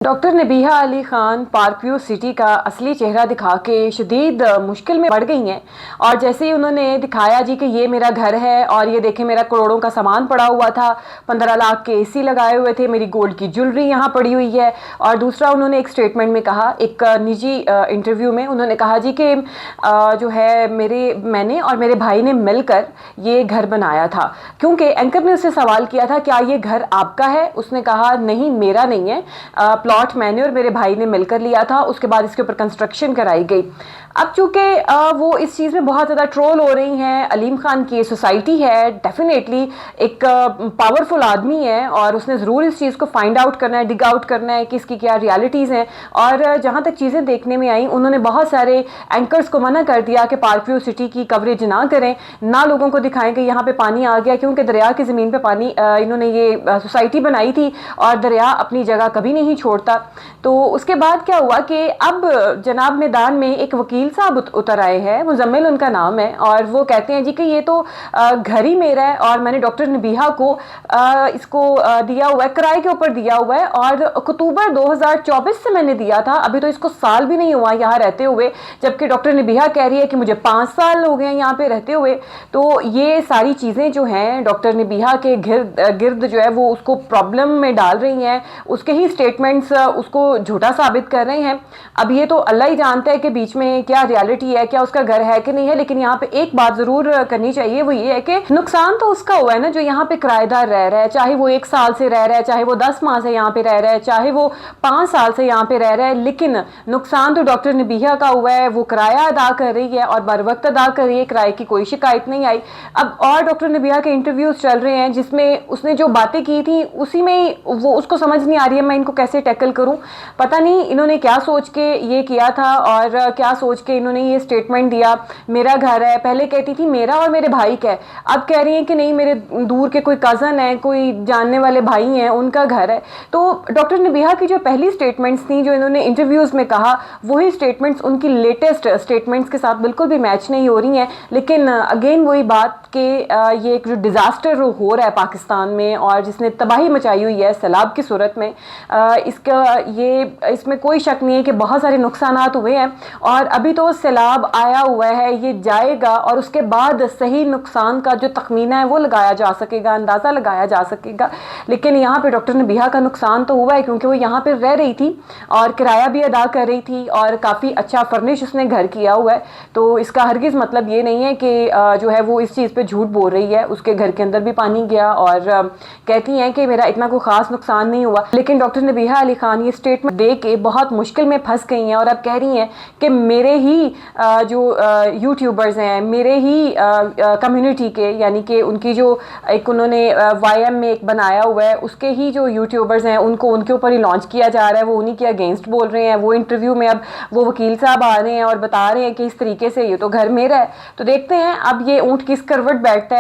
Doctor نبیہہ Ali Khan park view city کا اصلی چہرہ دکھا کے شدید مشکل میں پڑ گئی ہیں، اور جیسے ہی انہوں نے دکھایا جی کہ یہ میرا گھر ہے اور یہ دیکھیں میرا کروڑوں کا سامان پڑا ہوا تھا، 15 لاکھ کے AC لگائے ہوئے تھے، میری گولڈ کی جولری یہاں پڑی ہوئی ہے، اور دوسرا انہوں نے ایک سٹیٹمنٹ میں کہا، ایک نجی انٹرویو میں انہوں نے کہا جی کہ جو ہے میں نے اور میرے بھائی نے مل کر یہ گھر بنایا تھا، کیونکہ اینکر نے اس سے سوال کیا تھا کیا یہ گھر آپ کا ہے؟ اس نے کہا نہیں میرا نہیں ہے، پلاٹ میں نے اور میرے بھائی نے مل کر لیا تھا، اس کے بعد اس کے اوپر کنسٹرکشن کرائی گئی۔ اب چونکہ وہ اس چیز میں بہت زیادہ ٹرول ہو رہی ہیں، علیم خان کی سوسائٹی ہے ڈیفینیٹلی ایک پاورفل آدمی ہے اور اس نے ضرور اس چیز کو فائنڈ آؤٹ کرنا ہے، ڈگ آؤٹ کرنا ہے کہ اس کی کیا ریالٹیز ہیں، اور جہاں تک چیزیں دیکھنے میں آئیں انہوں نے بہت سارے اینکرز کو منع کر دیا کہ پارک ویو سٹی کی کوریج نہ کریں، نہ لوگوں کو دکھائیں کہ یہاں پہ پانی آ گیا، کیونکہ دریا کی زمین پہ پانی انہوں نے یہ سوسائٹی بنائی تھی اور دریا اپنی جگہ کبھی نہیں چھوڑتا۔ تو اس کے بعد کیا ہوا کہ اب جناب میدان میں ایک وکیل صاحب اتر آئے ہیں، مزمل ان کا نام ہے، اور وہ کہتے ہیں جی کہ یہ تو گھر ہی میرا ہے اور میں نے ڈاکٹر نبیہہ کو اس کو دیا ہوا ہے، کرائے کے اوپر دیا ہوا ہے، اور اکتوبر 2024 سے میں نے دیا تھا، ابھی تو اس کو سال بھی نہیں ہوا یہاں رہتے ہوئے، جبکہ ڈاکٹر نبیہہ کہہ رہی ہے کہ مجھے 5 سال ہو گئے ہیں یہاں پہ رہتے ہوئے۔ تو یہ ساری چیزیں جو ہیں ڈاکٹر نبیہہ کے گرد جو ہے وہ اس کو پرابلم میں ڈال رہی ہیں، اس کے ہی سٹیٹمنٹس اس کو جھوٹا ثابت کر رہے ہیں۔ اب یہ تو اللہ ہی جانتا ہے کہ بیچ میں کیا ریالٹی ہے، کیا اس کا گھر ہے کہ نہیں ہے، لیکن یہاں پہ ایک بات ضرور کرنی چاہیے، وہ یہ ہے کہ نقصان تو اس کا ہوا ہے نا جو یہاں پہ کرایہ دار رہ رہا ہے، چاہے وہ 1 سال سے رہ رہا ہے، چاہے وہ 10 ماہ سے یہاں پہ رہ رہا ہے، چاہے وہ 5 سال سے یہاں پہ رہ رہا ہے، لیکن نقصان تو ڈاکٹر نبیہہ کا ہوا ہے، وہ کرایہ ادا کر رہی ہے اور بر وقت ادا کر رہی ہے، کرائے کی کوئی شکایت نہیں آئی۔ اب اور ڈاکٹر نبیہہ کے انٹرویوز چل رہے ہیں جس میں اس نے جو باتیں کی تھیں اسی میں وہ اس کو سمجھ نہیں آ رہی ہے میں ان کو کیسے ٹیکل کروں، پتہ نہیں انہوں نے کیا سوچ کے یہ کیا تھا اور کیا سوچ کے انہوں نے یہ سٹیٹمنٹ دیا میرا گھر ہے، پہلے کہتی تھی میرا اور میرے بھائی کا ہے، اب کہہ رہی ہیں کہ نہیں میرے دور کے کوئی کزن ہے، کوئی جاننے والے بھائی ہیں ان کا گھر ہے۔ تو ڈاکٹر نبیہہ کی جو پہلی سٹیٹمنٹس تھیں جو انہوں نے انٹرویوز میں کہا، وہی سٹیٹمنٹس ان کی لیٹسٹ سٹیٹمنٹس کے ساتھ بالکل بھی میچ نہیں ہو رہی ہیں، لیکن اگین وہی بات کہ یہ ایک جو ڈیزاسٹر ہو رہا ہے پاکستان میں اور جس نے تباہی مچائی ہوئی ہے سیلاب کی صورت میں، اس میں کوئی شک نہیں ہے کہ بہت سارے نقصانات ہوئے ہیں، اور ابھی تو سیلاب آیا ہوا ہے، یہ جائے گا اور اس کے بعد صحیح نقصان کا جو تخمینہ ہے وہ لگایا جا سکے گا، اندازہ لگایا جا سکے گا۔ لیکن یہاں پہ ڈاکٹر نبیہہ کا نقصان تو ہوا ہے کیونکہ وہ یہاں پہ رہ رہی تھی اور کرایہ بھی ادا کر رہی تھی اور کافی اچھا فرنش اس نے گھر کیا ہوا ہے، تو اس کا ہرگز مطلب یہ نہیں ہے کہ جو ہے وہ اس چیز پہ جھوٹ بول رہی ہے۔ اس کے گھر کے اندر بھی پانی گیا اور کہتی ہیں کہ میرا اتنا کوئی خاص نقصان نہیں ہوا، لیکن ڈاکٹر نبیہہ علی خان یہ سٹیٹمنٹ دے کے بہت مشکل میں پھنس گئی ہیں اور اب کہہ رہی ہیں کہ میرے ہی جو یوٹیوبرز ہیں، میرے ہی کمیونٹی کے، یعنی کہ ان کی جو ایک انہوں نے YM میں ایک بنایا ہوا ہے، اس کے ہی جو یوٹیوبرز ہیں ان کو ان کے اوپر ہی لانچ کیا جا رہا ہے، وہ انہی کے اگینسٹ بول رہے ہیں۔ وہ انٹرویو میں اب وہ وکیل صاحب آ رہے ہیں اور بتا رہے ہیں کہ اس طریقے سے یہ تو گھر میرا ہے، تو دیکھتے ہیں اب یہ اونٹ کس کروٹ بیٹھتا ہے۔